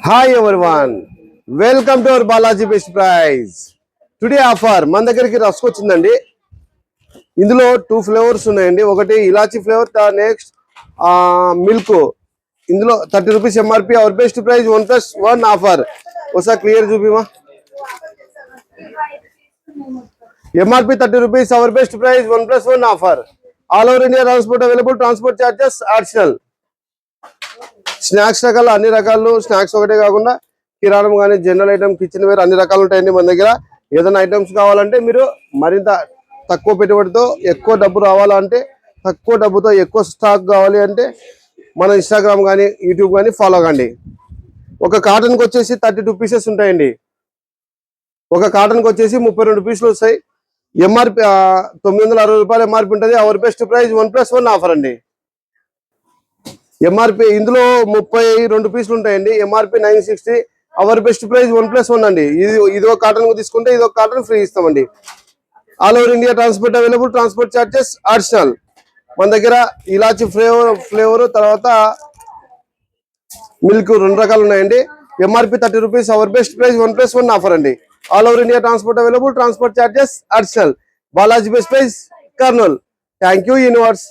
Hi everyone, welcome to our Balaji best price. Today offer మన దగ్గరికి rusk వచ్చిందండి. ఇందులో 2 ఫ్లేవర్స్ ఉన్నాయండి. ఒకటి ఇలాచీ ఫ్లేవర్, నెక్స్ట్ మిల్క్. ఇందులో 30 rupees MRP. Our best price 1+1 offer. ఒకసారి క్లియర్ చూపిమా. MRP 30 rupees. Our best price 1+1 offer. All over India transport available. Transport charges additional. Snacks రకాలు అన్ని రకాలు. స్నాక్స్ ఒకటే కాకుండా కిరాణం కానీ జనరల్ ఐటమ్, కిచెన్ వేర్ అన్ని రకాలు ఉంటాయండి మన దగ్గర. ఏదైనా ఐటమ్స్ కావాలంటే మీరు మరింత తక్కువ పెట్టుబడితో ఎక్కువ డబ్బు రావాలంటే, తక్కువ డబ్బుతో ఎక్కువ స్టాక్ కావాలి అంటే మన ఇన్స్టాగ్రామ్ కానీ యూట్యూబ్ కానీ ఫాలో కండి. ఒక కాటన్కి వచ్చేసి 32 పీసెస్ ఉంటాయండి. ఒక కాటన్కి వచ్చేసి 32 పీసులు వస్తాయి. ఎంఆర్పి 960 రూపాయలు ఎంఆర్పి ఉంటుంది. అవర్ బెస్ట్ ప్రైస్ 1+1 ఆఫర్ అండి. ఎంఆర్పి ఇందులో 32 పీసులు ఉంటాయండి. ఎంఆర్పి 960. అవర్ బెస్ట్ ప్రైస్ 1+1 అండి. ఇదో కాటన్ తీసుకుంటే ఇదో కాటన్ ఫ్రీ ఇస్తామండి. All over India transport available. Transport charges additional. మన దగ్గర ఇలాచి ఫ్లేవర్ తర్వాత మిల్క్ 2 రకాలు ఉన్నాయండి. MRP 30 rupees. Our best price 1+1 offer అండి. All over India transport available. Transport charges additional. Balaji best price, Kurnool. Thank you universe.